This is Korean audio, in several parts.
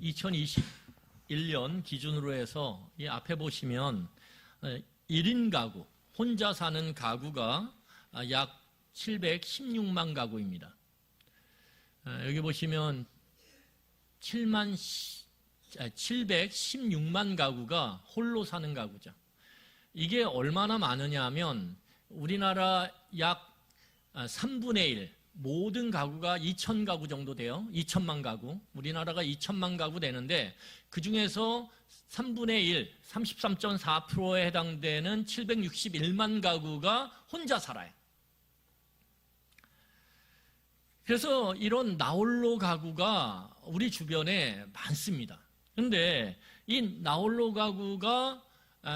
2021년 기준으로 해서 이 앞에 보시면 1인 가구, 혼자 사는 가구가 약 716만 가구입니다. 여기 보시면 716만 가구가 홀로 사는 가구죠. 이게 얼마나 많으냐 하면 우리나라 약 3분의 1, 모든 가구가 2,000가구 정도 돼요. 2천만 가구. 우리나라가 2천만 가구 되는데 그 중에서 3분의 1, 33.4%에 해당되는 761만 가구가 혼자 살아요. 그래서 이런 나홀로 가구가 우리 주변에 많습니다. 그런데 이 나홀로 가구가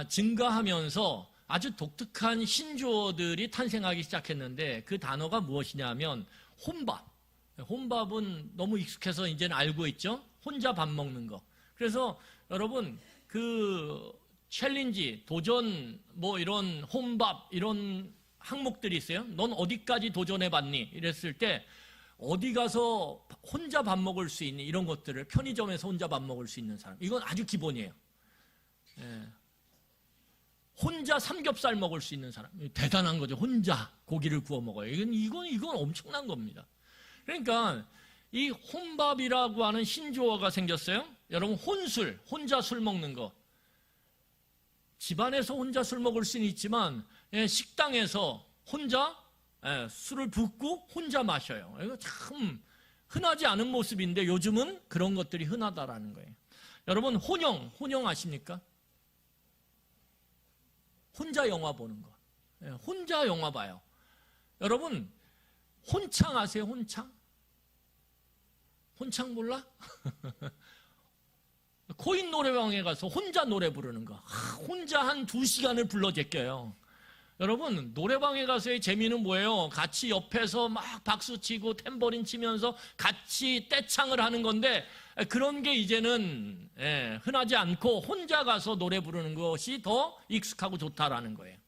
증가하면서 아주 독특한 신조어들이 탄생하기 시작했는데 그 단어가 무엇이냐면 혼밥. 혼밥은 너무 익숙해서 이제는 알고 있죠. 혼자 밥 먹는 거. 그래서 여러분 그 챌린지, 도전 뭐 이런 혼밥 이런 항목들이 있어요. 넌 어디까지 도전해봤니? 이랬을 때 어디 가서 혼자 밥 먹을 수 있니? 이런 것들을 편의점에서 혼자 밥 먹을 수 있는 사람. 이건 아주 기본이에요. 예. 혼자 삼겹살 먹을 수 있는 사람. 대단한 거죠. 혼자 고기를 구워 먹어요. 이건 엄청난 겁니다. 그러니까 이 혼밥이라고 하는 신조어가 생겼어요. 여러분 혼술, 혼자 술 먹는 거. 집안에서 혼자 술 먹을 수는 있지만 식당에서 혼자 술을 붓고 혼자 마셔요. 이거 참 흔하지 않은 모습인데 요즘은 그런 것들이 흔하다라는 거예요. 여러분 혼영 아십니까? 혼자 영화 보는 거. 혼자 영화 봐요. 여러분 혼창 아세요? 혼창? 혼창 몰라? 코인 노래방에 가서 혼자 노래 부르는 거. 혼자 한 2시간을 불러 제껴요. 여러분 노래방에 가서의 재미는 뭐예요? 같이 옆에서 막 박수치고 탬버린 치면서 같이 떼창을 하는 건데 그런 게 이제는 흔하지 않고 혼자 가서 노래 부르는 것이 더 익숙하고 좋다라는 거예요.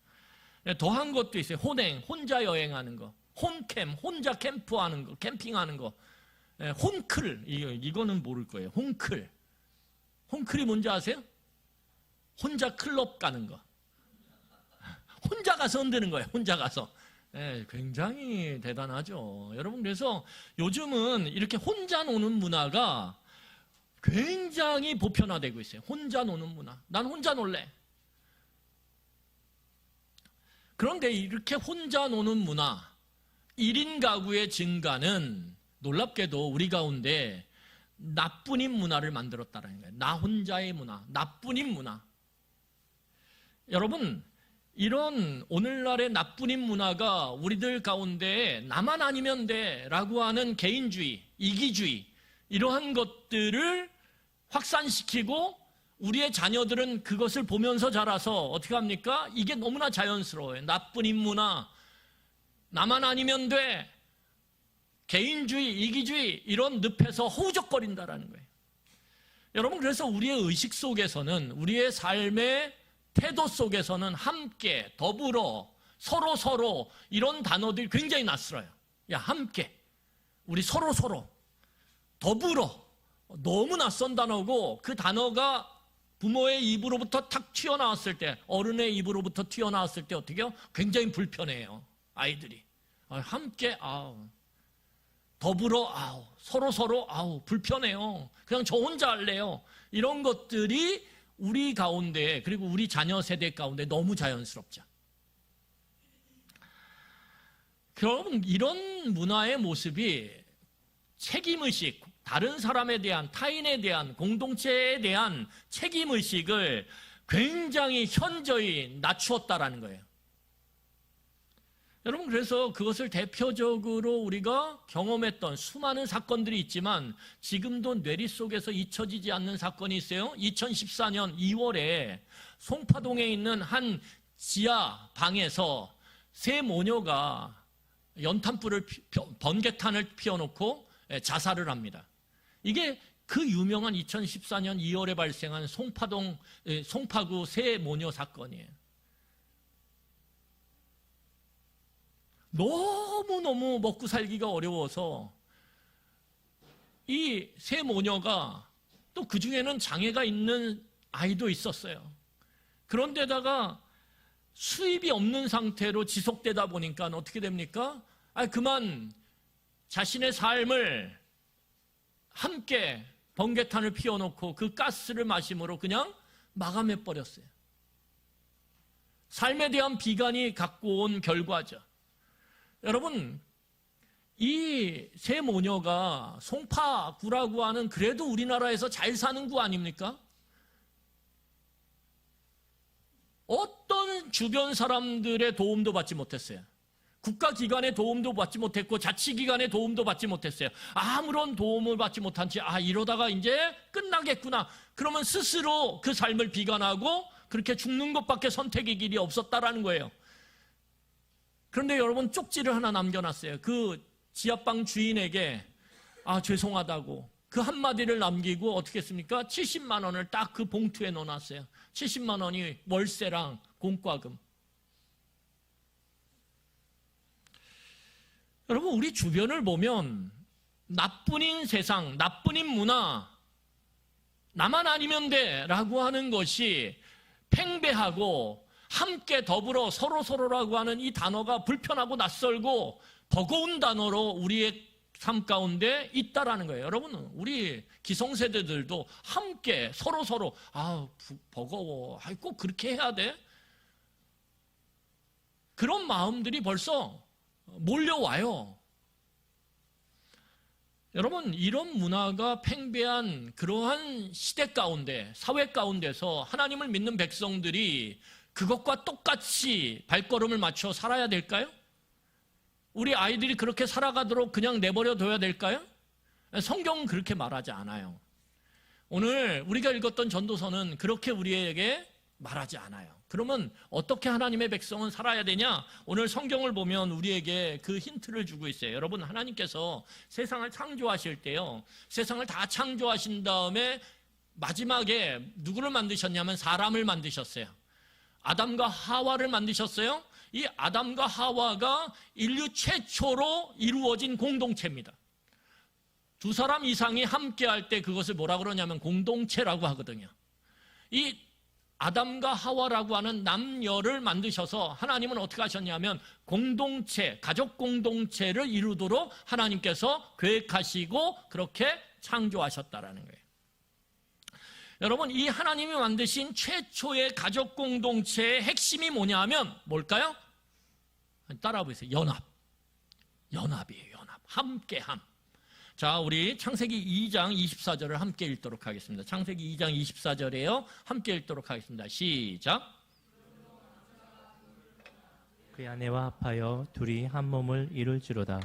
더한 것도 있어요. 혼행, 혼자 여행하는 거. 혼캠, 혼자 캠프하는 거, 캠핑하는 거. 혼클, 이거는 모를 거예요. 혼클. 혼클이 뭔지 아세요? 혼자 클럽 가는 거. 혼자 가서 흔드는 거예요. 혼자 가서. 굉장히 대단하죠. 여러분 그래서 요즘은 이렇게 혼자 노는 문화가 굉장히 보편화되고 있어요. 혼자 노는 문화. 난 혼자 놀래. 그런데 이렇게 혼자 노는 문화, 1인 가구의 증가는 놀랍게도 우리 가운데 나뿐인 문화를 만들었다는 거예요. 나 혼자의 문화, 나뿐인 문화. 여러분 이런 오늘날의 나뿐인 문화가 우리들 가운데 나만 아니면 돼라고 하는 개인주의, 이기주의 이러한 것들을 확산시키고 우리의 자녀들은 그것을 보면서 자라서 어떻게 합니까? 이게 너무나 자연스러워요. 나뿐인 문화, 나만 아니면 돼, 개인주의, 이기주의 이런 늪에서 허우적거린다라는 거예요. 여러분 그래서 우리의 의식 속에서는 우리의 삶의 태도 속에서는 함께, 더불어, 서로 이런 단어들이 굉장히 낯설어요. 야, 함께, 우리 서로 더불어, 너무 낯선 단어고 그 단어가 부모의 입으로부터 탁 튀어나왔을 때, 어른의 입으로부터 튀어나왔을 때 어떻게 해요? 굉장히 불편해요. 아이들이. 함께, 더불어, 서로, 불편해요. 그냥 저 혼자 할래요. 이런 것들이 우리 가운데 그리고 우리 자녀 세대 가운데 너무 자연스럽죠. 여러분 이런 문화의 모습이 책임의식, 다른 사람에 대한, 타인에 대한, 공동체에 대한 책임의식을 굉장히 현저히 낮추었다라는 거예요. 여러분 그래서 그것을 대표적으로 우리가 경험했던 수많은 사건들이 있지만 지금도 뇌리 속에서 잊혀지지 않는 사건이 있어요. 2014년 2월에 송파동에 있는 한 지하 방에서 세 모녀가 연탄불을 번개탄을 피워놓고 자살을 합니다. 이게 그 유명한 2014년 2월에 발생한 송파구 세 모녀 사건이에요. 너무너무 먹고 살기가 어려워서 이 세 모녀가 또 그 중에는 장애가 있는 아이도 있었어요. 그런데다가 수입이 없는 상태로 지속되다 보니까 어떻게 됩니까? 그만 자신의 삶을 함께 번개탄을 피워놓고 그 가스를 마심으로 그냥 마감해버렸어요. 삶에 대한 비관이 갖고 온 결과죠. 여러분, 이 세 모녀가 송파구라고 하는 그래도 우리나라에서 잘 사는 구 아닙니까? 어떤 주변 사람들의 도움도 받지 못했어요. 국가기관의 도움도 받지 못했고 자치기관의 도움도 받지 못했어요. 아무런 도움을 받지 못한 채 이러다가 이제 끝나겠구나. 그러면 스스로 그 삶을 비관하고 그렇게 죽는 것밖에 선택의 길이 없었다라는 거예요. 그런데 여러분, 쪽지를 하나 남겨놨어요. 그 지하방 주인에게 죄송하다고 그 한마디를 남기고 어떻게 했습니까? 70만 원을 딱 그 봉투에 넣어놨어요. 70만 원이 월세랑 공과금. 여러분, 우리 주변을 보면 나뿐인 세상, 나뿐인 문화, 나만 아니면 돼라고 하는 것이 팽배하고 함께 더불어 서로라고 하는 이 단어가 불편하고 낯설고 버거운 단어로 우리의 삶 가운데 있다라는 거예요. 여러분, 우리 기성세대들도 함께 서로 버거워. 꼭 그렇게 해야 돼? 그런 마음들이 벌써 몰려와요. 여러분, 이런 문화가 팽배한 그러한 시대 가운데, 사회 가운데서 하나님을 믿는 백성들이 그것과 똑같이 발걸음을 맞춰 살아야 될까요? 우리 아이들이 그렇게 살아가도록 그냥 내버려 둬야 될까요? 성경은 그렇게 말하지 않아요. 오늘 우리가 읽었던 전도서는 그렇게 우리에게 말하지 않아요. 그러면 어떻게 하나님의 백성은 살아야 되냐? 오늘 성경을 보면 우리에게 그 힌트를 주고 있어요. 여러분, 하나님께서 세상을 창조하실 때요, 세상을 다 창조하신 다음에 마지막에 누구를 만드셨냐면 사람을 만드셨어요. 아담과 하와를 만드셨어요. 이 아담과 하와가 인류 최초로 이루어진 공동체입니다. 두 사람 이상이 함께 할 때 그것을 뭐라 그러냐면 공동체라고 하거든요. 이 아담과 하와라고 하는 남녀를 만드셔서 하나님은 어떻게 하셨냐면 공동체, 가족 공동체를 이루도록 하나님께서 계획하시고 그렇게 창조하셨다라는 거예요. 여러분, 이 하나님이 만드신 최초의 가족 공동체의 핵심이 뭐냐 하면 뭘까요? 따라와 보세요. 연합이에요. 연합. 함께함. 자, 우리 창세기 2장 24절을 함께 읽도록 하겠습니다. 창세기 2장 24절에요. 함께 읽도록 하겠습니다. 시작. 그의 아내와 합하여 둘이 한 몸을 이룰지로다.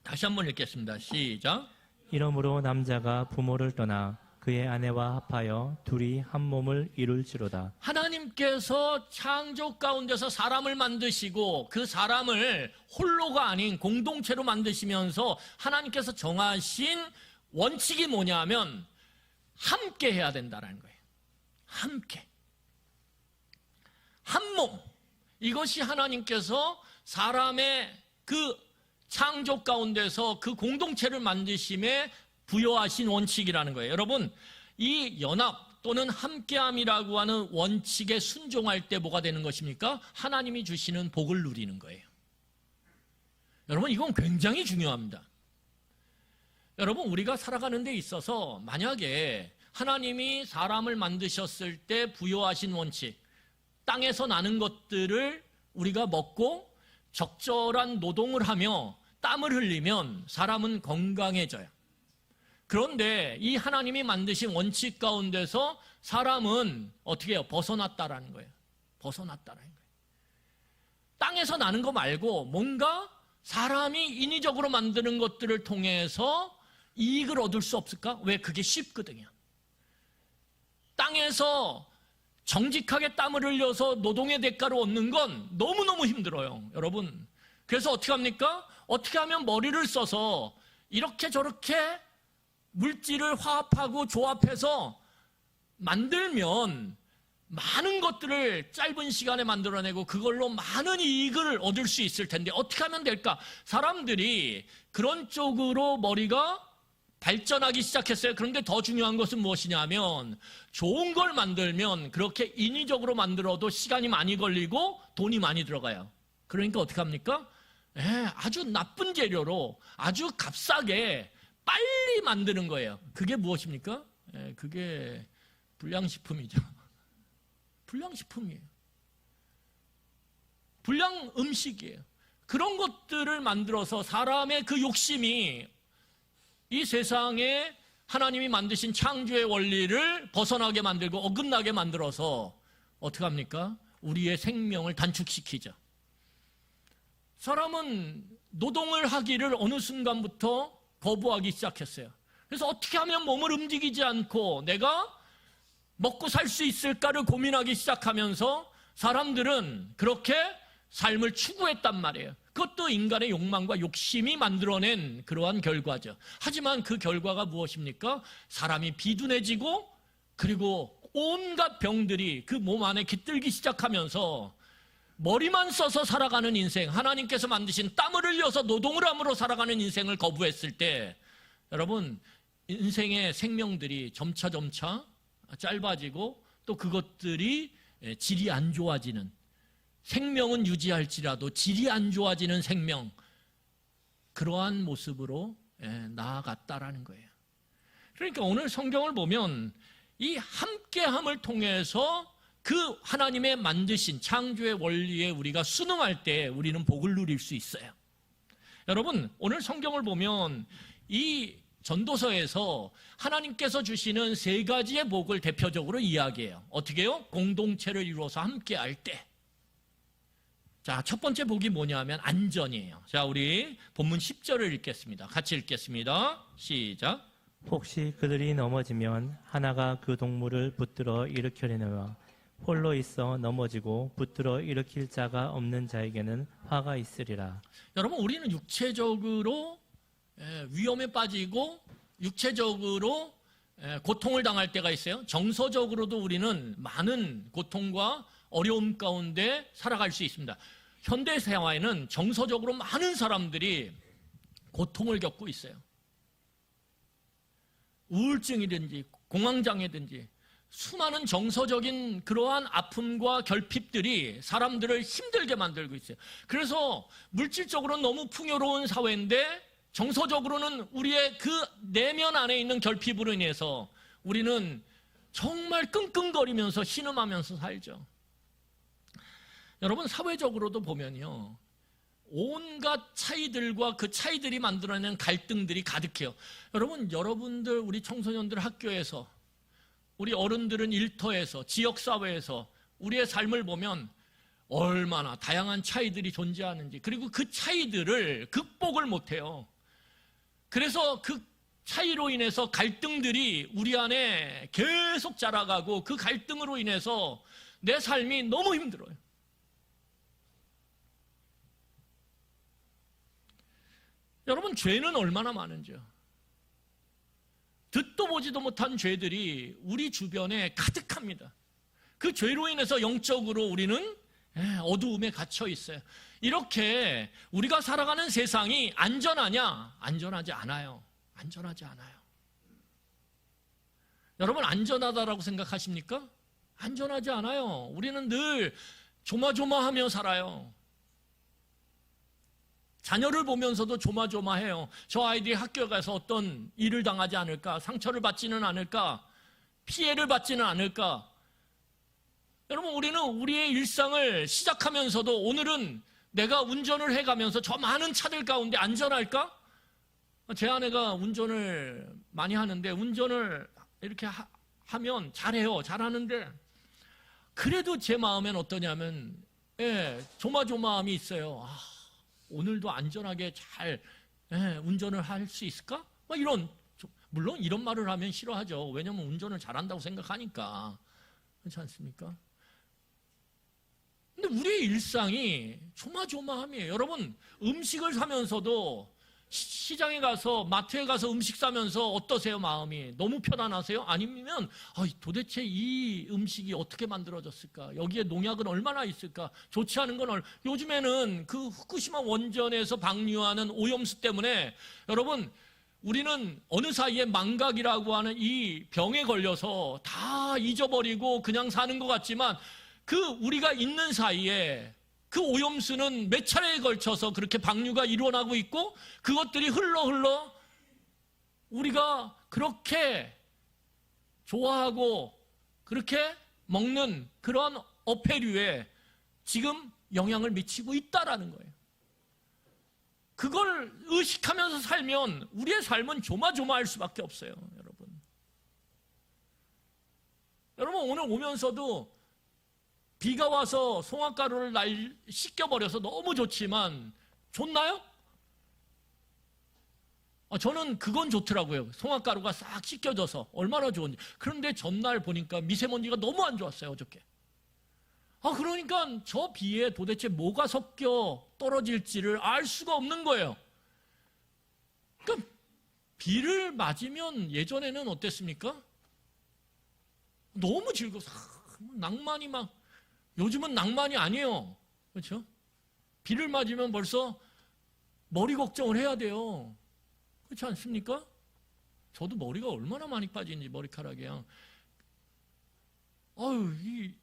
다시 한번 읽겠습니다. 시작. 이러므로 남자가 부모를 떠나 그의 아내와 합하여 둘이 한 몸을 이룰지로다. 하나님께서 창조 가운데서 사람을 만드시고 그 사람을 홀로가 아닌 공동체로 만드시면서 하나님께서 정하신 원칙이 뭐냐면 함께 해야 된다는 거예요. 함께. 한 몸. 이것이 하나님께서 사람의 그 창조 가운데서 그 공동체를 만드심에 부여하신 원칙이라는 거예요. 여러분, 이 연합 또는 함께함이라고 하는 원칙에 순종할 때 뭐가 되는 것입니까? 하나님이 주시는 복을 누리는 거예요. 여러분, 이건 굉장히 중요합니다. 여러분, 우리가 살아가는 데 있어서 만약에 하나님이 사람을 만드셨을 때 부여하신 원칙, 땅에서 나는 것들을 우리가 먹고 적절한 노동을 하며 땀을 흘리면 사람은 건강해져요. 그런데 이 하나님이 만드신 원칙 가운데서 사람은 어떻게 해요? 벗어났다라는 거예요. 벗어났다라는 거예요. 땅에서 나는 거 말고 뭔가 사람이 인위적으로 만드는 것들을 통해서 이익을 얻을 수 없을까? 왜? 그게 쉽거든요. 땅에서 정직하게 땀을 흘려서 노동의 대가를 얻는 건 너무너무 힘들어요. 여러분. 그래서 어떻게 합니까? 어떻게 하면 머리를 써서 이렇게 저렇게 물질을 화합하고 조합해서 만들면 많은 것들을 짧은 시간에 만들어내고 그걸로 많은 이익을 얻을 수 있을 텐데 어떻게 하면 될까? 사람들이 그런 쪽으로 머리가 발전하기 시작했어요. 그런데 더 중요한 것은 무엇이냐면 좋은 걸 만들면 그렇게 인위적으로 만들어도 시간이 많이 걸리고 돈이 많이 들어가요. 그러니까 어떻게 합니까? 아주 나쁜 재료로 아주 값싸게 빨리 만드는 거예요. 그게 무엇입니까? 그게 불량식품이죠. 불량식품이에요. 불량 음식이에요. 그런 것들을 만들어서 사람의 그 욕심이 이 세상에 하나님이 만드신 창조의 원리를 벗어나게 만들고 어긋나게 만들어서 어떻게 합니까? 우리의 생명을 단축시키죠. 사람은 노동을 하기를 어느 순간부터 거부하기 시작했어요. 그래서 어떻게 하면 몸을 움직이지 않고 내가 먹고 살 수 있을까를 고민하기 시작하면서 사람들은 그렇게 삶을 추구했단 말이에요. 그것도 인간의 욕망과 욕심이 만들어낸 그러한 결과죠. 하지만 그 결과가 무엇입니까? 사람이 비둔해지고 그리고 온갖 병들이 그 몸 안에 깃들기 시작하면서 머리만 써서 살아가는 인생, 하나님께서 만드신 땀을 흘려서 노동을 함으로 살아가는 인생을 거부했을 때 여러분 인생의 생명들이 점차 짧아지고 또 그것들이 질이 안 좋아지는, 생명은 유지할지라도 질이 안 좋아지는 생명, 그러한 모습으로 나아갔다라는 거예요. 그러니까 오늘 성경을 보면 이 함께함을 통해서 그 하나님의 만드신 창조의 원리에 우리가 순응할 때 우리는 복을 누릴 수 있어요. 여러분 오늘 성경을 보면 이 전도서에서 하나님께서 주시는 세 가지의 복을 대표적으로 이야기해요. 어떻게 해요? 공동체를 이루어서 함께할 때. 자, 첫 번째 복이 뭐냐면 안전이에요. 자, 우리 본문 10절을 읽겠습니다. 같이 읽겠습니다. 시작. 혹시 그들이 넘어지면 하나가 그 동물을 붙들어 일으켜내노라. 홀로 있어 넘어지고 붙들어 일으킬 자가 없는 자에게는 화가 있으리라. 여러분 우리는 육체적으로 위험에 빠지고 육체적으로 고통을 당할 때가 있어요. 정서적으로도 우리는 많은 고통과 어려움 가운데 살아갈 수 있습니다. 현대 사회에는 정서적으로 많은 사람들이 고통을 겪고 있어요. 우울증이든지 공황장애든지 수많은 정서적인 그러한 아픔과 결핍들이 사람들을 힘들게 만들고 있어요. 그래서 물질적으로는 너무 풍요로운 사회인데 정서적으로는 우리의 그 내면 안에 있는 결핍으로 인해서 우리는 정말 끙끙거리면서 신음하면서 살죠. 여러분 사회적으로도 보면요, 온갖 차이들과 그 차이들이 만들어내는 갈등들이 가득해요. 여러분들 우리 청소년들 학교에서, 우리 어른들은 일터에서, 지역사회에서 우리의 삶을 보면 얼마나 다양한 차이들이 존재하는지, 그리고 그 차이들을 극복을 못해요. 그래서 그 차이로 인해서 갈등들이 우리 안에 계속 자라가고 그 갈등으로 인해서 내 삶이 너무 힘들어요. 여러분 죄는 얼마나 많은지요. 듣도 보지도 못한 죄들이 우리 주변에 가득합니다. 그 죄로 인해서 영적으로 우리는 어두움에 갇혀 있어요. 이렇게 우리가 살아가는 세상이 안전하냐? 안전하지 않아요. 안전하지 않아요. 여러분 안전하다라고 생각하십니까? 안전하지 않아요. 우리는 늘 조마조마하며 살아요. 자녀를 보면서도 조마조마해요. 저 아이들이 학교에 가서 어떤 일을 당하지 않을까? 상처를 받지는 않을까? 피해를 받지는 않을까? 여러분 우리는 우리의 일상을 시작하면서도 오늘은 내가 운전을 해가면서 저 많은 차들 가운데 안전할까? 제 아내가 운전을 많이 하는데 운전을 이렇게 하면 잘해요. 잘하는데 그래도 제 마음엔 어떠냐면 조마조마함이 있어요. 오늘도 안전하게 잘 운전을 할 수 있을까? 물론 이런 말을 하면 싫어하죠. 왜냐하면 운전을 잘한다고 생각하니까. 그렇지 않습니까? 근데 우리의 일상이 조마조마함이에요. 여러분 음식을 사면서도 시장에 가서 마트에 가서 음식 사면서 어떠세요? 마음이 너무 편안하세요? 아니면 도대체 이 음식이 어떻게 만들어졌을까? 여기에 농약은 얼마나 있을까? 좋지 않은 건 요즘에는 그 후쿠시마 원전에서 방류하는 오염수 때문에 여러분 우리는 어느 사이에 망각이라고 하는 이 병에 걸려서 다 잊어버리고 그냥 사는 것 같지만 그 우리가 있는 사이에 그 오염수는 몇 차례에 걸쳐서 그렇게 방류가 일어나고 있고 그것들이 흘러 우리가 그렇게 좋아하고 그렇게 먹는 그런 어패류에 지금 영향을 미치고 있다라는 거예요. 그걸 의식하면서 살면 우리의 삶은 조마조마할 수밖에 없어요, 여러분. 여러분 오늘 오면서도 비가 와서 송화가루를 씻겨버려서 너무 좋지만 좋나요? 저는 그건 좋더라고요. 송화가루가 싹 씻겨져서 얼마나 좋은지. 그런데 전날 보니까 미세먼지가 너무 안 좋았어요, 어저께. 그러니까 저 비에 도대체 뭐가 섞여 떨어질지를 알 수가 없는 거예요. 그러니까 비를 맞으면 예전에는 어땠습니까? 너무 즐거워서 낭만이 막, 요즘은 낭만이 아니에요. 그렇죠? 비를 맞으면 벌써 머리 걱정을 해야 돼요. 그렇지 않습니까? 저도 머리가 얼마나 많이 빠지는지, 머리카락이야. 이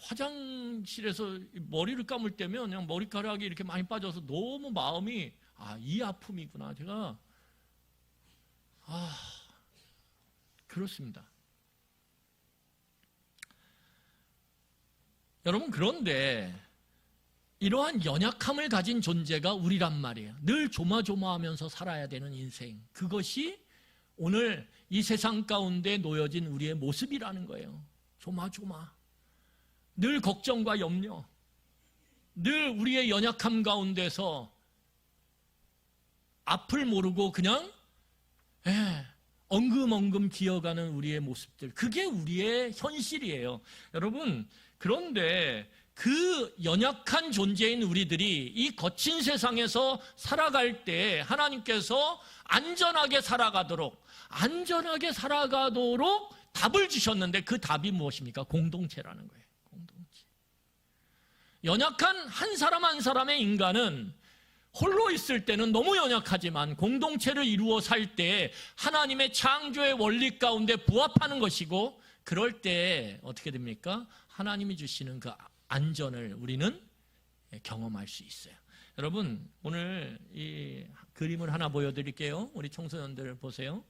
화장실에서 머리를 감을 때면 그냥 머리카락이 이렇게 많이 빠져서 너무 마음이, 이 아픔이구나. 제가, 그렇습니다. 여러분, 그런데 이러한 연약함을 가진 존재가 우리란 말이에요. 늘 조마조마하면서 살아야 되는 인생. 그것이 오늘 이 세상 가운데 놓여진 우리의 모습이라는 거예요. 조마조마. 늘 걱정과 염려. 늘 우리의 연약함 가운데서 앞을 모르고 그냥 엉금엉금 기어가는 우리의 모습들. 그게 우리의 현실이에요. 여러분, 그런데 그 연약한 존재인 우리들이 이 거친 세상에서 살아갈 때 하나님께서 안전하게 살아가도록 답을 주셨는데 그 답이 무엇입니까? 공동체라는 거예요. 공동체. 연약한 한 사람 한 사람의 인간은 홀로 있을 때는 너무 연약하지만 공동체를 이루어 살 때 하나님의 창조의 원리 가운데 부합하는 것이고, 그럴 때 어떻게 됩니까? 하나님이 주시는 그 안전을 우리는 경험할 수 있어요. 여러분, 오늘 이 그림을 하나 보여드릴게요. 우리 청소년들 보세요.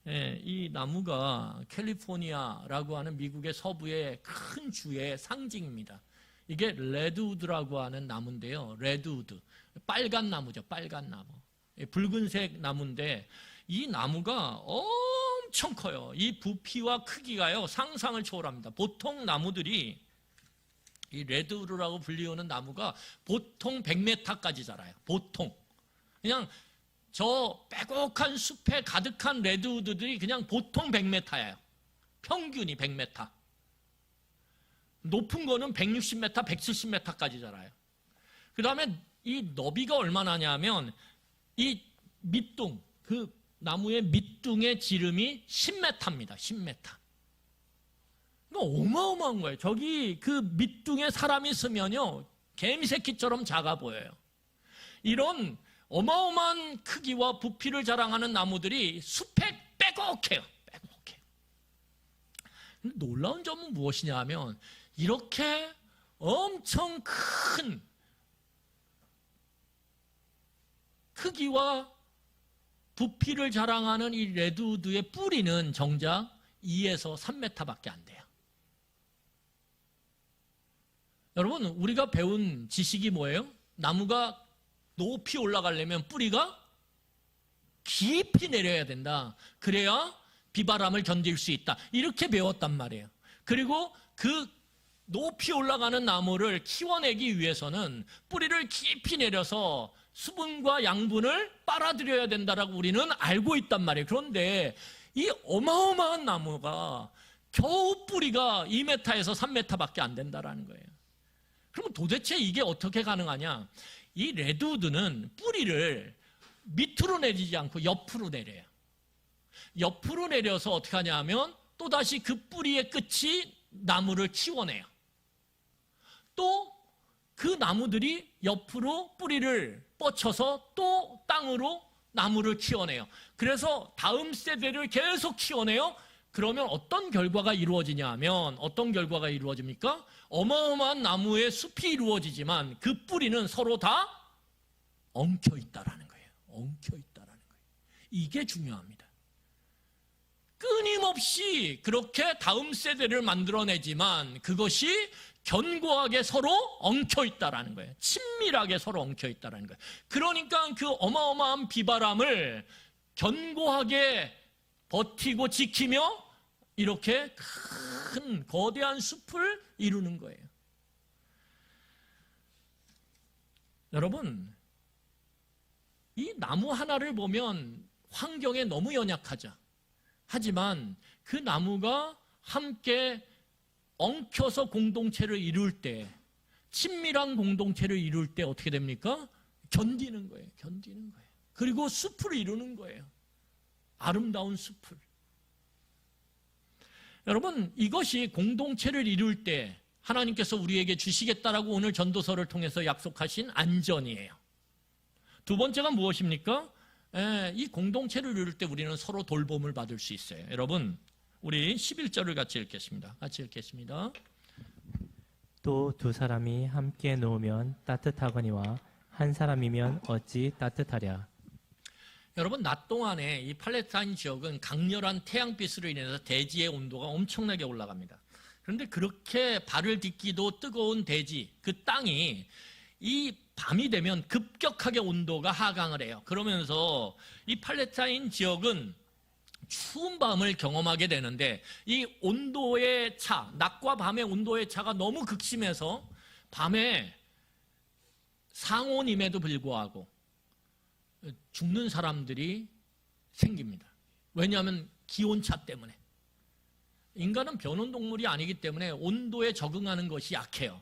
이 나무가 캘리포니아라고 하는 미국의 서부의 큰 주의 상징입니다. 이게 레드우드라고 하는 나무인데요. 레드우드, 빨간 나무죠. 빨간 나무. 붉은색 나무인데 이 나무가 엄청 커요. 이 부피와 크기가요, 상상을 초월합니다. 보통 나무들이, 이 레드우드라고 불리우는 나무가 보통 100m까지 자라요. 보통. 그냥 저 빼곡한 숲에 가득한 레드우드들이 그냥 보통 100m예요. 평균이 100m. 높은 거는 160m, 170m까지 자라요. 그 다음에 이 너비가 얼마나 하냐면 이 밑둥, 그 나무의 밑둥의 지름이 10m입니다. 10m. 어마어마한 거예요. 저기 그 밑둥에 사람이 있으면요, 개미새끼처럼 작아 보여요. 이런 어마어마한 크기와 부피를 자랑하는 나무들이 숲에 빼곡해요. 빼곡해요. 근데 놀라운 점은 무엇이냐 하면 이렇게 엄청 큰 크기와 부피를 자랑하는 이 레드우드의 뿌리는 정작 2에서 3m밖에 안 돼요. 여러분, 우리가 배운 지식이 뭐예요? 나무가 높이 올라가려면 뿌리가 깊이 내려야 된다. 그래야 비바람을 견딜 수 있다. 이렇게 배웠단 말이에요. 그리고 그 높이 올라가는 나무를 키워내기 위해서는 뿌리를 깊이 내려서 수분과 양분을 빨아들여야 된다라고 우리는 알고 있단 말이에요. 그런데 이 어마어마한 나무가 겨우 뿌리가 2m에서 3m밖에 안 된다라는 거예요. 그러면 도대체 이게 어떻게 가능하냐? 이 레드우드는 뿌리를 밑으로 내리지 않고 옆으로 내려요. 옆으로 내려서 어떻게 하냐 하면 또다시 그 뿌리의 끝이 나무를 키워내요. 또 그 나무들이 옆으로 뿌리를 뻗쳐서 또 땅으로 나무를 키워내요. 그래서 다음 세대를 계속 키워내요. 그러면 어떤 결과가 이루어지냐 하면 어떤 결과가 이루어집니까? 어마어마한 나무의 숲이 이루어지지만 그 뿌리는 서로 다 엉켜 있다라는 거예요. 엉켜 있다라는 거예요. 이게 중요합니다. 끊임없이 그렇게 다음 세대를 만들어내지만 그것이 견고하게 서로 엉켜 있다라는 거예요. 친밀하게 서로 엉켜 있다라는 거예요. 그러니까 그 어마어마한 비바람을 견고하게 버티고 지키며 이렇게 큰 거대한 숲을 이루는 거예요. 여러분, 이 나무 하나를 보면 환경에 너무 연약하죠. 하지만 그 나무가 함께 엉켜서 공동체를 이룰 때, 친밀한 공동체를 이룰 때 어떻게 됩니까? 견디는 거예요. 견디는 거예요. 그리고 숲을 이루는 거예요. 아름다운 숲을. 여러분, 이것이 공동체를 이룰 때 하나님께서 우리에게 주시겠다라고 오늘 전도서를 통해서 약속하신 안전이에요. 두 번째가 무엇입니까? 이 공동체를 이룰 때 우리는 서로 돌봄을 받을 수 있어요. 여러분, 우리 11절을 같이 읽겠습니다. 같이 읽겠습니다. 또 두 사람이 함께 놓으면 따뜻하거니와 한 사람이면 어찌 따뜻하랴. 여러분, 낮 동안에 이 팔레스타인 지역은 강렬한 태양빛으로 인해서 대지의 온도가 엄청나게 올라갑니다. 그런데 그렇게 발을 딛기도 뜨거운 대지, 그 땅이 이 밤이 되면 급격하게 온도가 하강을 해요. 그러면서 이 팔레스타인 지역은 추운 밤을 경험하게 되는데 이 온도의 차, 낮과 밤의 온도의 차가 너무 극심해서 밤에 상온임에도 불구하고 죽는 사람들이 생깁니다. 왜냐하면 기온차 때문에. 인간은 변온동물이 아니기 때문에 온도에 적응하는 것이 약해요.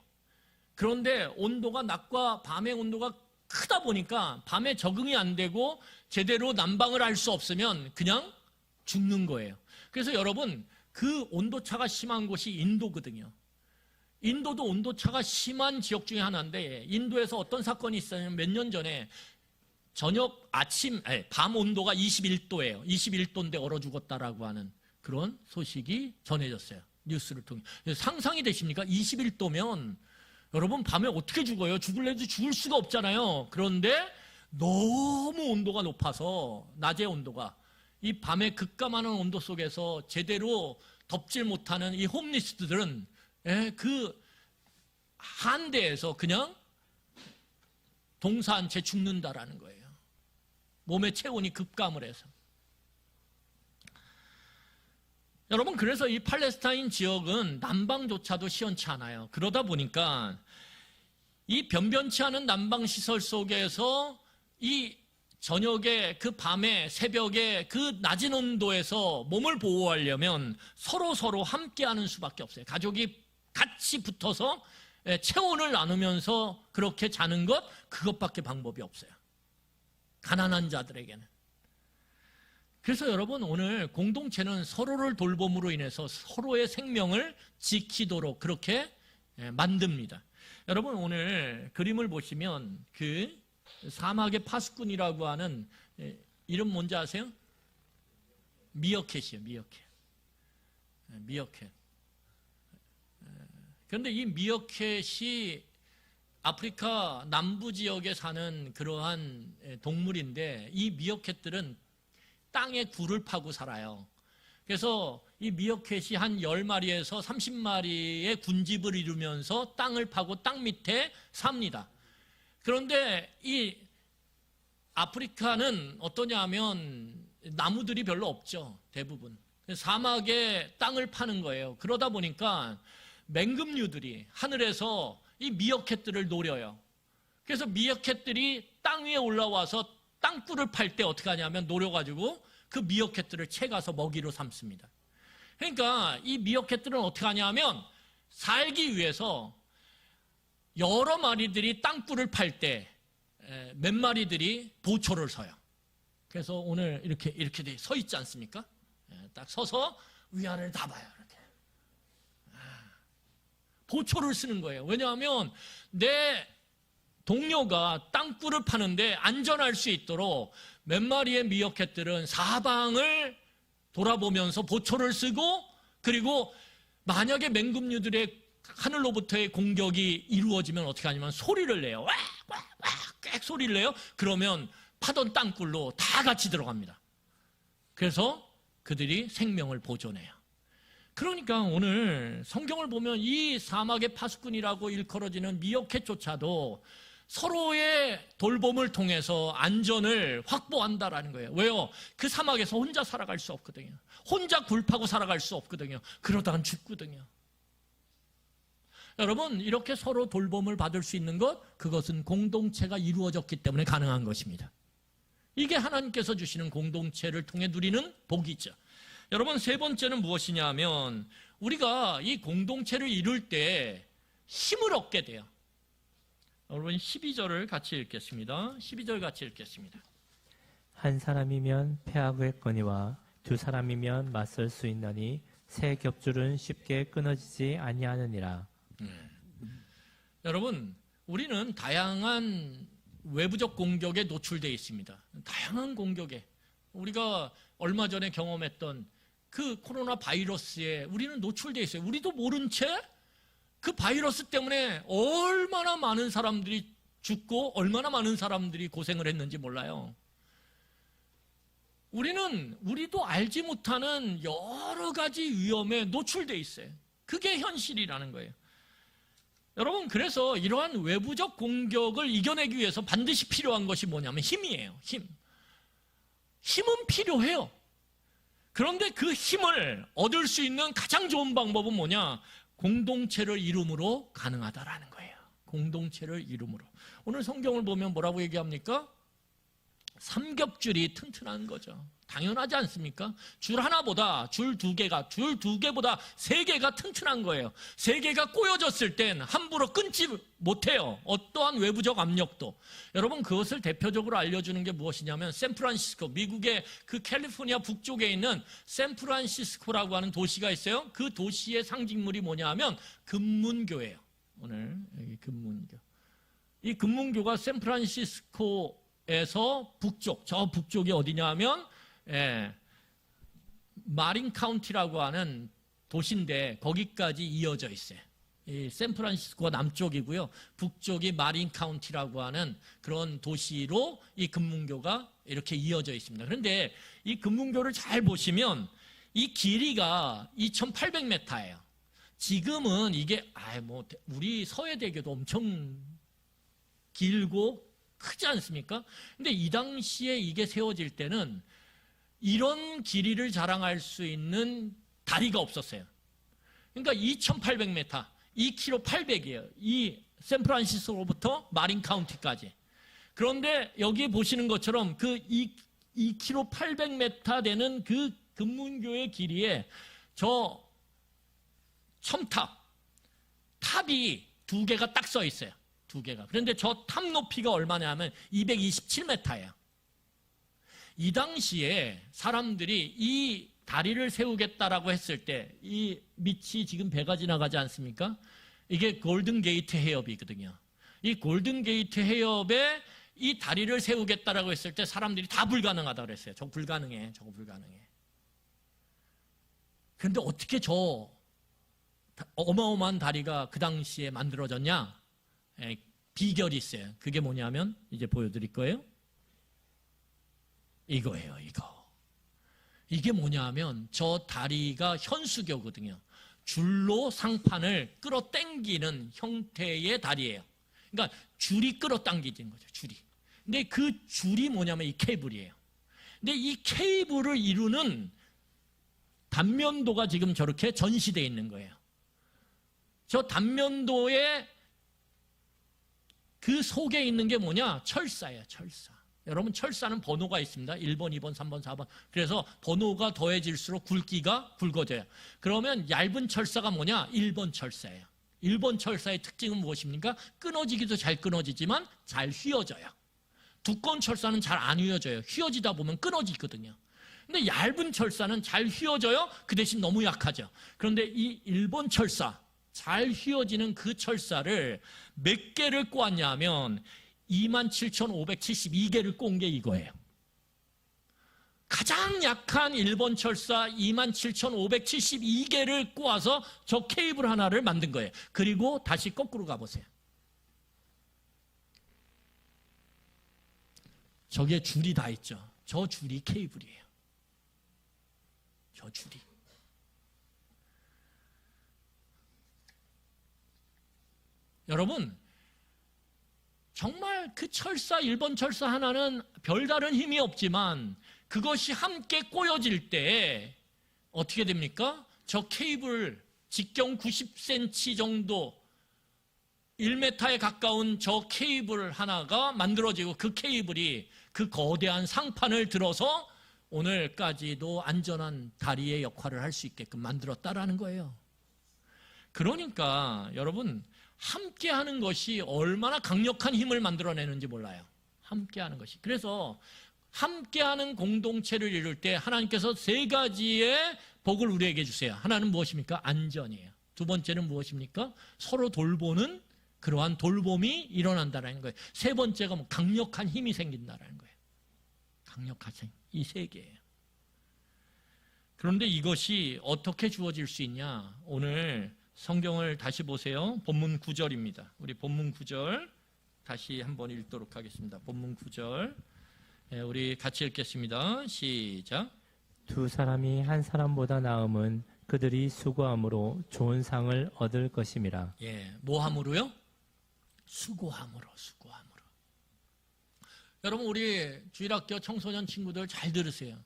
그런데 온도가 낮과 밤의 온도가 크다 보니까 밤에 적응이 안 되고 제대로 난방을 할 수 없으면 그냥 죽는 거예요. 그래서 여러분, 그 온도차가 심한 곳이 인도거든요. 인도도 온도차가 심한 지역 중에 하나인데 인도에서 어떤 사건이 있었냐면 몇 년 전에 밤 온도가 21도예요. 21도인데 얼어 죽었다라고 하는 그런 소식이 전해졌어요. 뉴스를 통해. 상상이 되십니까? 21도면 여러분 밤에 어떻게 죽어요? 죽을래도 죽을 수가 없잖아요. 그런데 너무 온도가 높아서 낮의 온도가 이 밤에 급감하는 온도 속에서 제대로 덮질 못하는 이 홈리스트들은 그 한대에서 그냥 동사한 채 죽는다라는 거예요. 몸의 체온이 급감을 해서. 여러분, 그래서 이 팔레스타인 지역은 난방조차도 시원치 않아요. 그러다 보니까 이 변변치 않은 난방시설 속에서 이 저녁에 그 밤에 새벽에 그 낮은 온도에서 몸을 보호하려면 서로 함께하는 수밖에 없어요. 가족이 같이 붙어서 체온을 나누면서 그렇게 자는 것, 그것밖에 방법이 없어요. 가난한 자들에게는. 그래서 여러분, 오늘 공동체는 서로를 돌봄으로 인해서 서로의 생명을 지키도록 그렇게 만듭니다. 여러분, 오늘 그림을 보시면 그 사막의 파수꾼이라고 하는 이름 뭔지 아세요? 미어캣이에요. 미어캣. 그런데 이 미어캣이 아프리카 남부 지역에 사는 그러한 동물인데 이 미어캣들은 땅에 굴을 파고 살아요. 그래서 이 미어캣이 한 10마리에서 30마리의 군집을 이루면서 땅을 파고 땅 밑에 삽니다. 그런데 이 아프리카는 어떠냐 하면 나무들이 별로 없죠. 대부분. 사막에 땅을 파는 거예요. 그러다 보니까 맹금류들이 하늘에서 이 미어캣들을 노려요. 그래서 미어캣들이 땅 위에 올라와서 땅굴을 팔 때 어떻게 하냐면 노려가지고 그 미어캣들을 채가서 먹이로 삼습니다. 그러니까 이 미어캣들은 어떻게 하냐면 살기 위해서 여러 마리들이 땅굴을 팔 때 몇 마리들이 보초를 서요. 그래서 오늘 이렇게 서 있지 않습니까? 딱 서서 위아래를 다 봐요. 이렇게. 보초를 쓰는 거예요. 왜냐하면 내 동료가 땅굴을 파는데 안전할 수 있도록 몇 마리의 미어캣들은 사방을 돌아보면서 보초를 쓰고, 그리고 만약에 맹금류들의 하늘로부터의 공격이 이루어지면 어떻게 하냐면 소리를 내요. 꽥 소리를 내요. 그러면 파던 땅굴로 다 같이 들어갑니다. 그래서 그들이 생명을 보존해요. 그러니까 오늘 성경을 보면 이 사막의 파수꾼이라고 일컬어지는 미어캣조차도 서로의 돌봄을 통해서 안전을 확보한다라는 거예요. 왜요? 그 사막에서 혼자 살아갈 수 없거든요. 혼자 굴 파고 살아갈 수 없거든요. 그러다간 죽거든요. 여러분, 이렇게 서로 돌봄을 받을 수 있는 것, 그것은 공동체가 이루어졌기 때문에 가능한 것입니다. 이게 하나님께서 주시는 공동체를 통해 누리는 복이죠. 여러분, 세 번째는 무엇이냐 하면 우리가 이 공동체를 이룰 때 힘을 얻게 돼요. 여러분 12절을 같이 읽겠습니다. 12절 같이 읽겠습니다. 한 사람이면 패하겠거니와 두 사람이면 맞설 수 있나니 새 겹줄은 쉽게 끊어지지 아니하느니라. 여러분, 우리는 다양한 외부적 공격에 노출되어 있습니다. 다양한 공격에. 우리가 얼마 전에 경험했던 그 코로나 바이러스에 우리는 노출되어 있어요. 우리도 모른 채 그 바이러스 때문에 얼마나 많은 사람들이 죽고 얼마나 많은 사람들이 고생을 했는지 몰라요. 우리도 알지 못하는 여러 가지 위험에 노출되어 있어요. 그게 현실이라는 거예요. 여러분, 그래서 이러한 외부적 공격을 이겨내기 위해서 반드시 필요한 것이 뭐냐면 힘이에요. 힘은 필요해요. 그런데 그 힘을 얻을 수 있는 가장 좋은 방법은 뭐냐? 공동체를 이룸으로 가능하다라는 거예요. 공동체를 이룸으로. 오늘 성경을 보면 뭐라고 얘기합니까? 삼겹줄이 튼튼한 거죠. 당연하지 않습니까? 줄 하나보다 줄 두 개보다 세 개가 튼튼한 거예요. 세 개가 꼬여졌을 땐 함부로 끊지 못해요. 어떠한 외부적 압력도. 여러분, 그것을 대표적으로 알려주는 게 무엇이냐면 샌프란시스코, 미국의 그 캘리포니아 북쪽에 있는 샌프란시스코라고 하는 도시가 있어요. 그 도시의 상징물이 뭐냐 하면 금문교예요. 오늘 여기 금문교. 이 금문교가 샌프란시스코에서 북쪽, 저 북쪽이 어디냐 하면 마린 카운티라고 하는 도시인데 거기까지 이어져 있어요. 이 샌프란시스코가 남쪽이고요. 북쪽이 마린 카운티라고 하는 그런 도시로 이 금문교가 이렇게 이어져 있습니다. 그런데 이 금문교를 잘 보시면 이 길이가 2,800m예요. 지금은 이게 우리 서해대교도 엄청 길고 크지 않습니까? 근데 이 당시에 이게 세워질 때는 이런 길이를 자랑할 수 있는 다리가 없었어요. 그러니까 2,800m, 2km 800이에요. 이 샌프란시스코로부터 마린 카운티까지. 그런데 여기 보시는 것처럼 그 2km 800m 되는 그 금문교의 길이에 저 탑이 두 개가 딱 써 있어요. 두 개가. 그런데 저 탑 높이가 얼마냐면 227m예요. 이 당시에 사람들이 이 다리를 세우겠다라고 했을 때 이 밑이 지금 배가 지나가지 않습니까? 이게 골든게이트 해협이거든요. 이 골든게이트 해협에 이 다리를 세우겠다라고 했을 때 사람들이 다 불가능하다고 그랬어요. 저거 불가능해. 그런데 어떻게 저 어마어마한 다리가 그 당시에 만들어졌냐? 비결이 있어요. 그게 뭐냐면 이제 보여드릴 거예요. 이거예요, 이거. 이게 뭐냐면 저 다리가 현수교거든요. 줄로 상판을 끌어당기는 형태의 다리예요. 그러니까 줄이 끌어당기는 거죠, 줄이. 근데 그 줄이 뭐냐면 이 케이블이에요. 근데 이 케이블을 이루는 단면도가 지금 저렇게 전시되어 있는 거예요. 저 단면도에 그 속에 있는 게 뭐냐? 철사예요, 철사. 여러분, 철사는 번호가 있습니다. 1번, 2번, 3번, 4번. 그래서 번호가 더해질수록 굵기가 굵어져요. 그러면 얇은 철사가 뭐냐? 1번 철사예요. 1번 철사의 특징은 무엇입니까? 끊어지기도 잘 끊어지지만 잘 휘어져요. 두꺼운 철사는 잘 안 휘어져요. 휘어지다 보면 끊어지거든요. 근데 얇은 철사는 잘 휘어져요. 그 대신 너무 약하죠. 그런데 이 1번 철사, 잘 휘어지는 그 철사를 몇 개를 꼬았냐면 27,572개를 꼰 게 이거예요. 가장 약한 일본 철사 27,572개를 꼬아서 저 케이블 하나를 만든 거예요. 그리고 다시 거꾸로 가보세요. 저게 줄이 다 있죠. 저 줄이 케이블이에요. 저 줄이. 여러분, 정말 그 철사, 일본 철사 하나는 별다른 힘이 없지만 그것이 함께 꼬여질 때 어떻게 됩니까? 저 케이블 직경 90cm 정도 1m에 가까운 저 케이블 하나가 만들어지고 그 케이블이 그 거대한 상판을 들어서 오늘까지도 안전한 다리의 역할을 할 수 있게끔 만들었다라는 거예요. 그러니까 여러분, 함께하는 것이 얼마나 강력한 힘을 만들어내는지 몰라요. 함께하는 것이. 그래서 함께하는 공동체를 이룰 때 하나님께서 세 가지의 복을 우리에게 주세요. 하나는 무엇입니까? 안전이에요. 두 번째는 무엇입니까? 서로 돌보는 그러한 돌봄이 일어난다는 거예요. 세 번째가 뭐 강력한 힘이 생긴다는 거예요. 강력한 힘. 이 세 개예요. 그런데 이것이 어떻게 주어질 수 있냐? 오늘 성경을 다시 보세요. 본문 9절입니다. 우리 본문 9절 다시 한번 읽도록 하겠습니다. 본문 9절. 우리 같이 읽겠습니다. 시작. 두 사람이 한 사람보다 나음은 그들이 수고함으로 좋은 상을 얻을 것임이라. 예, 뭐함으로요? 수고함으로. 여러분, 우리 주일학교 청소년 친구들 잘 들으세요.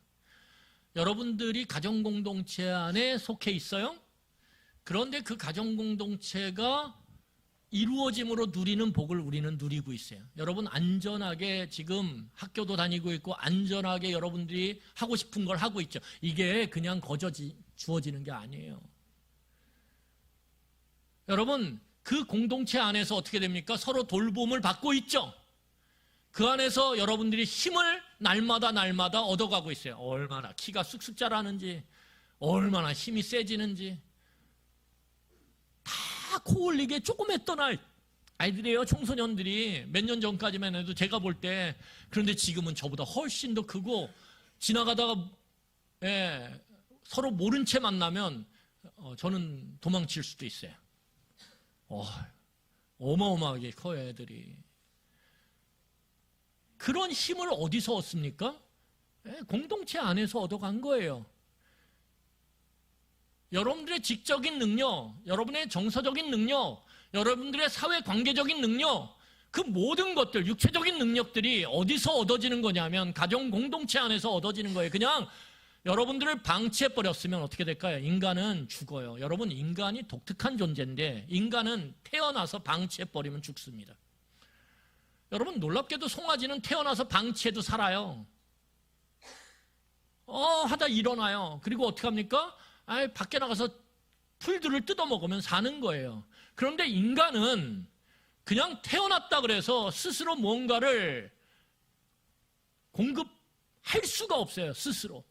여러분들이 가정공동체 안에 속해 있어요. 그런데 그 가정공동체가 이루어짐으로 누리는 복을 우리는 누리고 있어요. 여러분, 안전하게 지금 학교도 다니고 있고 안전하게 여러분들이 하고 싶은 걸 하고 있죠. 이게 그냥 주어지는 게 아니에요. 여러분, 그 공동체 안에서 어떻게 됩니까? 서로 돌봄을 받고 있죠. 그 안에서 여러분들이 힘을 날마다 얻어가고 있어요. 얼마나 키가 쑥쑥 자라는지, 얼마나 힘이 세지는지. 다 코 올리게 조금 했던 아이들이에요. 청소년들이 몇 년 전까지만 해도 제가 볼 때. 그런데 지금은 저보다 훨씬 더 크고, 지나가다가 서로 모른 채 만나면 저는 도망칠 수도 있어요. 어마어마하게 커요, 애들이. 그런 힘을 어디서 얻습니까? 공동체 안에서 얻어간 거예요. 여러분들의 지적인 능력, 여러분의 정서적인 능력, 여러분들의 사회관계적인 능력, 그 모든 것들, 육체적인 능력들이 어디서 얻어지는 거냐면 가정 공동체 안에서 얻어지는 거예요. 그냥 여러분들을 방치해버렸으면 어떻게 될까요? 인간은 죽어요. 여러분, 인간이 독특한 존재인데 인간은 태어나서 방치해버리면 죽습니다. 여러분, 놀랍게도 송아지는 태어나서 방치해도 살아요. 하다 일어나요. 그리고 어떻게 합니까? 밖에 나가서 풀들을 뜯어먹으면 사는 거예요. 그런데 인간은 그냥 태어났다 그래서 스스로 뭔가를 공급할 수가 없어요. 스스로.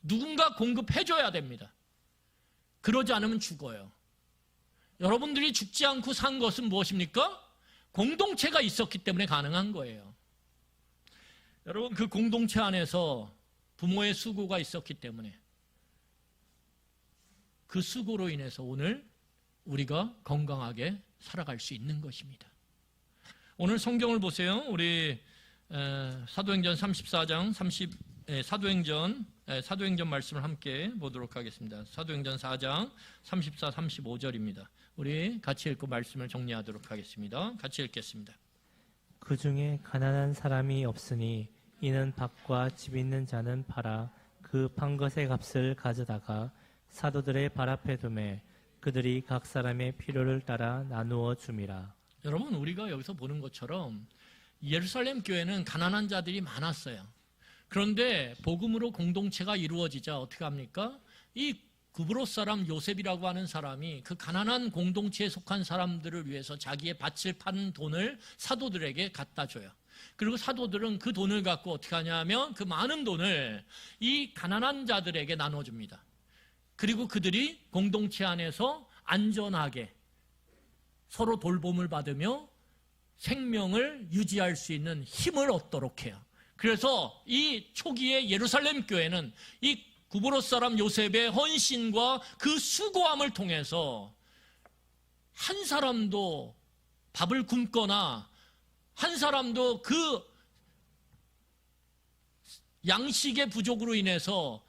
누군가 공급해줘야 됩니다. 그러지 않으면 죽어요. 여러분들이 죽지 않고 산 것은 무엇입니까? 공동체가 있었기 때문에 가능한 거예요. 여러분, 그 공동체 안에서 부모의 수고가 있었기 때문에 그 수고로 인해서 오늘 우리가 건강하게 살아갈 수 있는 것입니다. 오늘 성경을 보세요. 우리 사도행전 34장 사도행전 말씀을 함께 보도록 하겠습니다. 사도행전 4장 34, 35절입니다. 우리 같이 읽고 말씀을 정리하도록 하겠습니다. 같이 읽겠습니다. 그 중에 가난한 사람이 없으니 이는 밭과 집 있는 자는 팔아 그 판 것의 값을 가져다가 사도들의 발 앞에 두매 그들이 각 사람의 필요를 따라 나누어 줌이라. 여러분, 우리가 여기서 보는 것처럼 예루살렘 교회는 가난한 자들이 많았어요. 그런데 복음으로 공동체가 이루어지자 어떻게 합니까? 이 구브로 사람 요셉이라고 하는 사람이 그 가난한 공동체에 속한 사람들을 위해서 자기의 밭을 파는 돈을 사도들에게 갖다 줘요. 그리고 사도들은 그 돈을 갖고 어떻게 하냐면 그 많은 돈을 이 가난한 자들에게 나눠줍니다. 그리고 그들이 공동체 안에서 안전하게 서로 돌봄을 받으며 생명을 유지할 수 있는 힘을 얻도록 해요. 그래서 이 초기의 예루살렘 교회는 이 구브로스 사람 요셉의 헌신과 그 수고함을 통해서 한 사람도 밥을 굶거나 한 사람도 그 양식의 부족으로 인해서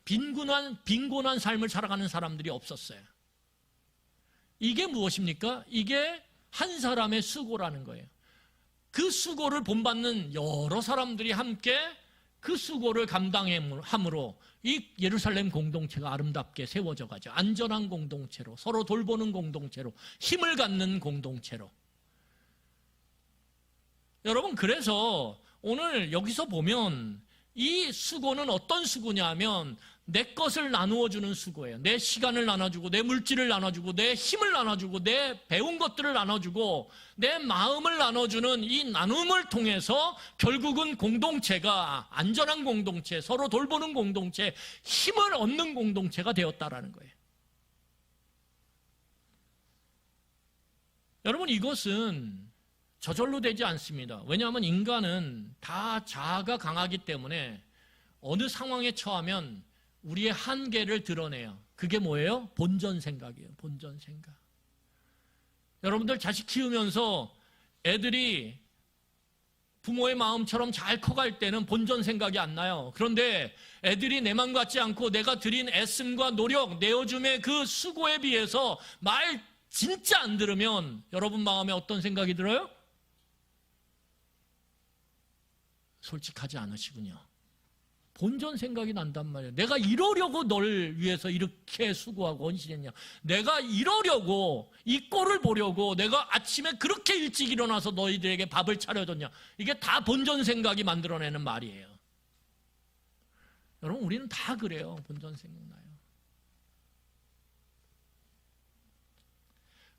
빈곤한 삶을 살아가는 사람들이 없었어요. 이게 무엇입니까? 이게 한 사람의 수고라는 거예요. 그 수고를 본받는 여러 사람들이 함께 그 수고를 감당함으로 이 예루살렘 공동체가 아름답게 세워져 가죠. 안전한 공동체로, 서로 돌보는 공동체로, 힘을 갖는 공동체로. 여러분, 그래서 오늘 여기서 보면 이 수고는 어떤 수고냐면 내 것을 나누어 주는 수고예요. 내 시간을 나눠주고, 내 물질을 나눠주고, 내 힘을 나눠주고, 내 배운 것들을 나눠주고, 내 마음을 나눠주는 이 나눔을 통해서 결국은 공동체가 안전한 공동체, 서로 돌보는 공동체, 힘을 얻는 공동체가 되었다라는 거예요. 여러분, 이것은 저절로 되지 않습니다. 왜냐하면 인간은 다 자아가 강하기 때문에 어느 상황에 처하면 우리의 한계를 드러내요. 그게 뭐예요? 본전 생각이에요. 본전 생각. 여러분들 자식 키우면서 애들이 부모의 마음처럼 잘 커갈 때는 본전 생각이 안 나요. 그런데 애들이 내 마음 같지 않고 내가 들인 애씀과 노력, 내어줌의 그 수고에 비해서 말 진짜 안 들으면 여러분 마음에 어떤 생각이 들어요? 솔직하지 않으시군요. 본전 생각이 난단 말이에요. 내가 이러려고 널 위해서 이렇게 수고하고 헌신했냐. 내가 이러려고 이 꼴을 보려고 내가 아침에 그렇게 일찍 일어나서 너희들에게 밥을 차려줬냐. 이게 다 본전 생각이 만들어내는 말이에요. 여러분, 우리는 다 그래요. 본전 생각나요.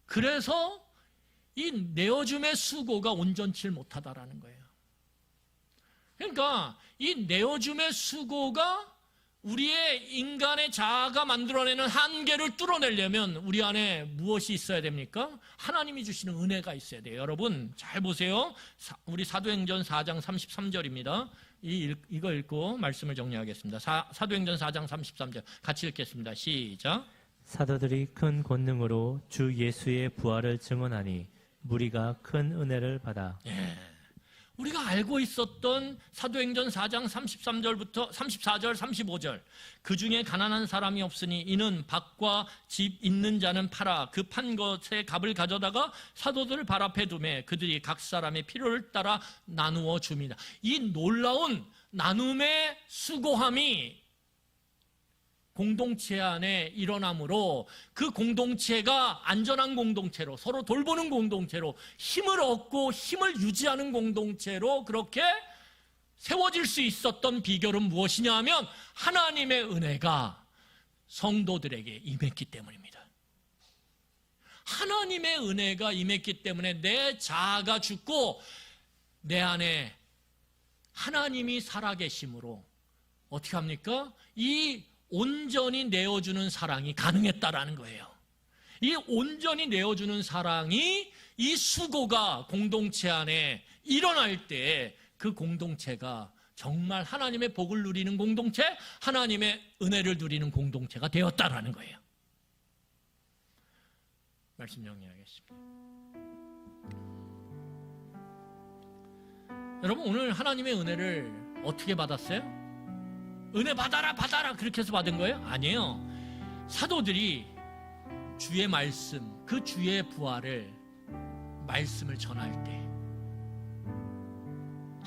그래서 이 내어줌의 수고가 온전치 못하다라는 거예요. 그러니까 이 내어줌의 수고가 우리의 인간의 자아가 만들어내는 한계를 뚫어내려면 우리 안에 무엇이 있어야 됩니까? 하나님이 주시는 은혜가 있어야 돼요. 여러분 잘 보세요. 우리 사도행전 4장 33절입니다. 이거 읽고 말씀을 정리하겠습니다. 사도행전 4장 33절 같이 읽겠습니다. 시작. 사도들이 큰 권능으로 주 예수의 부활을 증언하니 무리가 큰 은혜를 받아. 예. 우리가 알고 있었던 사도행전 4장 33절부터 34절, 35절 그 중에 가난한 사람이 없으니 이는 밭과 집 있는 자는 팔아 그 판 것의 값을 가져다가 사도들 발 앞에 두매 그들이 각 사람의 필요를 따라 나누어 줍니다. 이 놀라운 나눔의 수고함이 공동체 안에 일어나므로 그 공동체가 안전한 공동체로 서로 돌보는 공동체로 힘을 얻고 힘을 유지하는 공동체로 그렇게 세워질 수 있었던 비결은 무엇이냐 하면 하나님의 은혜가 성도들에게 임했기 때문입니다. 하나님의 은혜가 임했기 때문에 내 자아가 죽고 내 안에 하나님이 살아계심으로 어떻게 합니까? 이 온전히 내어주는 사랑이 가능했다라는 거예요. 이 온전히 내어주는 사랑이 이 수고가 공동체 안에 일어날 때 그 공동체가 정말 하나님의 복을 누리는 공동체, 하나님의 은혜를 누리는 공동체가 되었다라는 거예요. 말씀 정리하겠습니다. 여러분 오늘 하나님의 은혜를 어떻게 받았어요? 은혜 받아라 받아라 그렇게 해서 받은 거예요? 아니에요. 사도들이 주의 말씀, 그 주의 부활을 말씀을 전할 때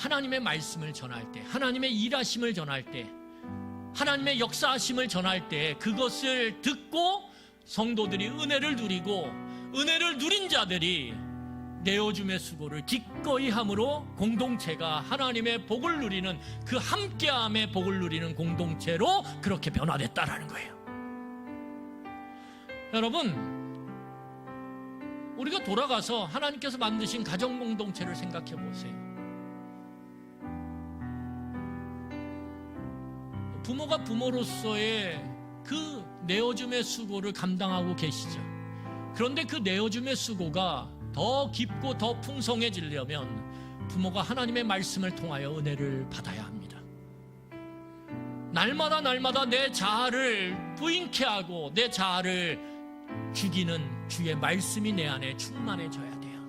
하나님의 말씀을 전할 때 하나님의 일하심을 전할 때 하나님의 역사하심을 전할 때 그것을 듣고 성도들이 은혜를 누리고 은혜를 누린 자들이 내어줌의 수고를 기꺼이 함으로 공동체가 하나님의 복을 누리는 그 함께함의 복을 누리는 공동체로 그렇게 변화됐다라는 거예요. 여러분 우리가 돌아가서 하나님께서 만드신 가정 공동체를 생각해 보세요. 부모가 부모로서의 그 내어줌의 수고를 감당하고 계시죠. 그런데 그 내어줌의 수고가 더 깊고 더 풍성해지려면 부모가 하나님의 말씀을 통하여 은혜를 받아야 합니다. 날마다 내 자아를 부인케 하고 내 자아를 죽이는 주의 말씀이 내 안에 충만해져야 돼요.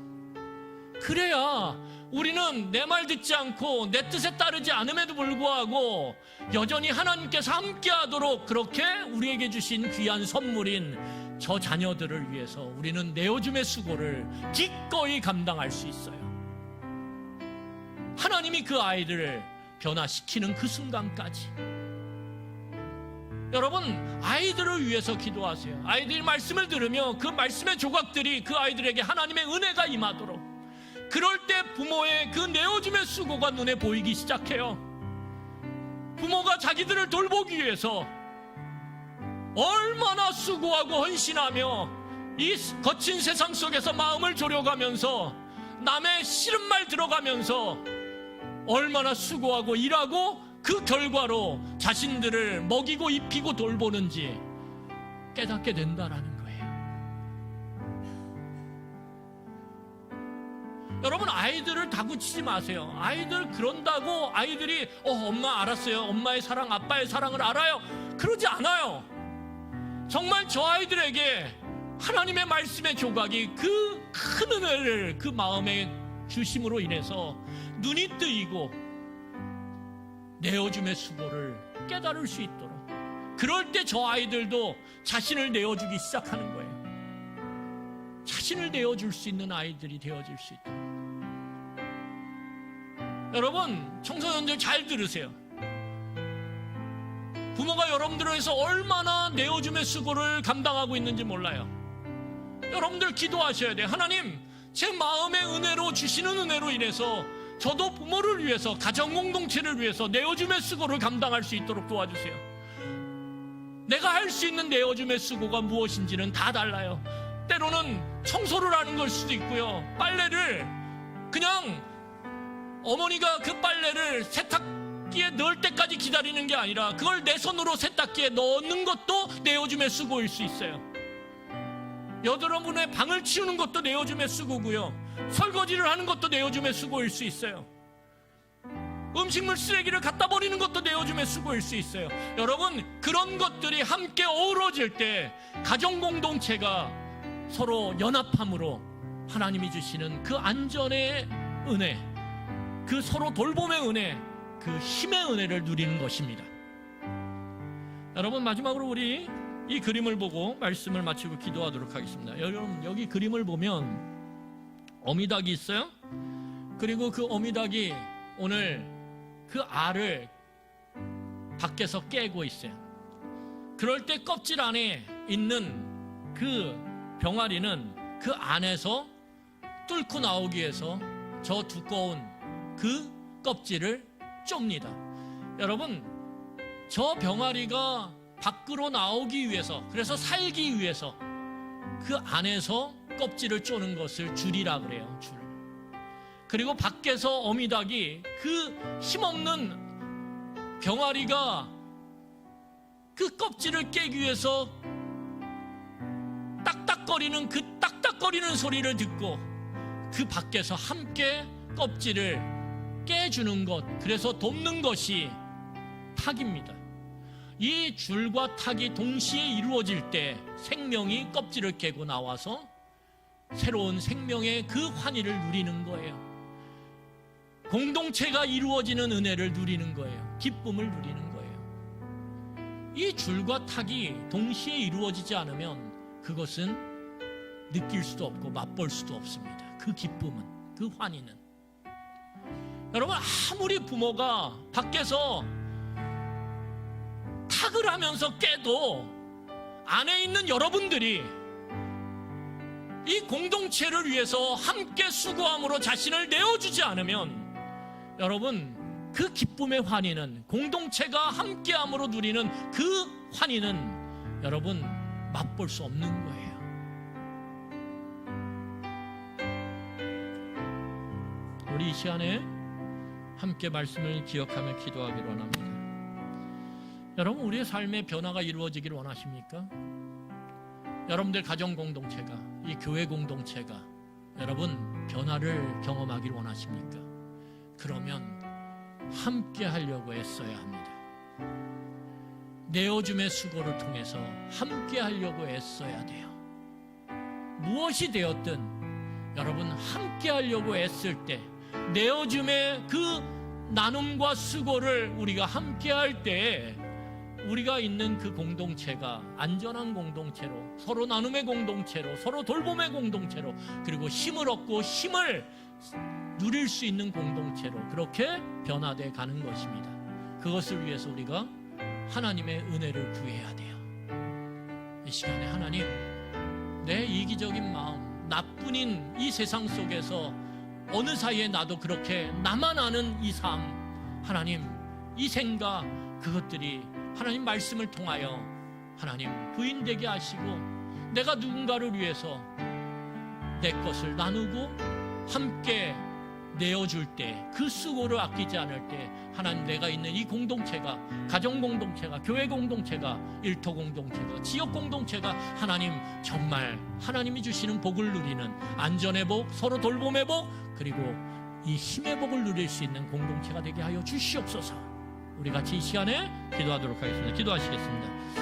그래야 우리는 내 말 듣지 않고 내 뜻에 따르지 않음에도 불구하고 여전히 하나님께서 함께하도록 그렇게 우리에게 주신 귀한 선물인 저 자녀들을 위해서 우리는 내어줌의 수고를 기꺼이 감당할 수 있어요. 하나님이 그 아이들을 변화시키는 그 순간까지. 여러분, 아이들을 위해서 기도하세요. 아이들이 말씀을 들으며 그 말씀의 조각들이 그 아이들에게 하나님의 은혜가 임하도록. 그럴 때 부모의 그 내어줌의 수고가 눈에 보이기 시작해요. 부모가 자기들을 돌보기 위해서 얼마나 수고하고 헌신하며 이 거친 세상 속에서 마음을 졸여가면서 남의 싫은 말 들어가면서 얼마나 수고하고 일하고 그 결과로 자신들을 먹이고 입히고 돌보는지 깨닫게 된다라는 거예요. 여러분, 아이들을 다그치지 마세요. 아이들 그런다고 아이들이 엄마 알았어요, 엄마의 사랑, 아빠의 사랑을 알아요, 그러지 않아요. 정말 저 아이들에게 하나님의 말씀의 조각이 그 큰 은혜를 그 마음에 주심으로 인해서 눈이 뜨이고 내어줌의 수고를 깨달을 수 있도록, 그럴 때 저 아이들도 자신을 내어주기 시작하는 거예요. 자신을 내어줄 수 있는 아이들이 되어질 수 있도록. 여러분, 청소년들 잘 들으세요. 부모가 여러분들을 위해서 얼마나 내어줌의 수고를 감당하고 있는지 몰라요. 여러분들 기도하셔야 돼요. 하나님, 제 마음의 은혜로 주시는 은혜로 인해서 저도 부모를 위해서, 가정 공동체를 위해서 내어줌의 수고를 감당할 수 있도록 도와주세요. 내가 할 수 있는 내어줌의 수고가 무엇인지는 다 달라요. 때로는 청소를 하는 걸 수도 있고요. 빨래를 그냥 어머니가 그 빨래를 세탁기에 넣을 때까지 기다리는 게 아니라 그걸 내 손으로 세탁기에 넣는 것도 내어줌의 수고일 수 있어요. 여러분의 방을 치우는 것도 내어줌의 수고고요. 설거지를 하는 것도 내어줌의 수고일 수 있어요. 음식물 쓰레기를 갖다 버리는 것도 내어줌의 수고일 수 있어요. 여러분, 그런 것들이 함께 어우러질 때 가정 공동체가 서로 연합함으로 하나님이 주시는 그 안전의 은혜, 그 서로 돌봄의 은혜, 그 힘의 은혜를 누리는 것입니다. 여러분, 마지막으로 우리 이 그림을 보고 말씀을 마치고 기도하도록 하겠습니다. 여러분, 여기 그림을 보면 어미닭이 있어요. 그리고 그 어미닭이 오늘 그 알을 밖에서 깨고 있어요. 그럴 때 껍질 안에 있는 그 병아리는 그 안에서 뚫고 나오기 위해서 저 두꺼운 그 껍질을 쫍니다. 여러분, 저 병아리가 밖으로 나오기 위해서, 그래서 살기 위해서 그 안에서 껍질을 쪼는 것을 줄이라 그래요. 줄. 그리고 밖에서 어미닭이 그 힘없는 병아리가 그 껍질을 깨기 위해서 딱딱거리는 그 딱딱거리는 소리를 듣고 그 밖에서 함께 껍질을 깨주는 것, 그래서 돕는 것이 탁입니다. 이 줄과 탁이 동시에 이루어질 때 생명이 껍질을 깨고 나와서 새로운 생명의 그 환희를 누리는 거예요. 공동체가 이루어지는 은혜를 누리는 거예요. 기쁨을 누리는 거예요. 이 줄과 탁이 동시에 이루어지지 않으면 그것은 느낄 수도 없고 맛볼 수도 없습니다. 그 기쁨은, 그 환희는. 여러분, 아무리 부모가 밖에서 탁을 하면서 깨도 안에 있는 여러분들이 이 공동체를 위해서 함께 수고함으로 자신을 내어주지 않으면 여러분, 그 기쁨의 환희는, 공동체가 함께함으로 누리는 그 환희는 여러분 맛볼 수 없는 거예요. 우리 이 시간에 함께 말씀을 기억하며 기도하기로 합니다. 여러분, 우리의 삶의 변화가 이루어지기를 원하십니까? 여러분들 가정 공동체가, 이 교회 공동체가 여러분 변화를 경험하기를 원하십니까? 그러면 함께 하려고 애써야 합니다. 내어줌의 수고를 통해서 함께 하려고 애써야 돼요. 무엇이 되었든 여러분 함께 하려고 애쓸 때, 내어줌의 그 나눔과 수고를 우리가 함께 할 때, 우리가 있는 그 공동체가 안전한 공동체로, 서로 나눔의 공동체로, 서로 돌봄의 공동체로, 그리고 힘을 얻고 힘을 누릴 수 있는 공동체로 그렇게 변화돼 가는 것입니다. 그것을 위해서 우리가 하나님의 은혜를 구해야 돼요. 이 시간에 하나님, 내 이기적인 마음, 나뿐인 이 세상 속에서 어느 사이에 나도 그렇게 나만 아는 이 삶, 하나님, 이 생각, 그것들이 하나님 말씀을 통하여 하나님 부인되게 하시고, 내가 누군가를 위해서 내 것을 나누고 함께 내어줄 때, 그 수고를 아끼지 않을 때, 하나님, 내가 있는 이 공동체가, 가정 공동체가, 교회 공동체가, 일터 공동체가, 지역 공동체가 하나님 정말 하나님이 주시는 복을 누리는 안전의 복, 서로 돌봄의 복, 그리고 이 힘의 복을 누릴 수 있는 공동체가 되게 하여 주시옵소서. 우리 같이 이 시간에 기도하도록 하겠습니다. 기도하시겠습니다.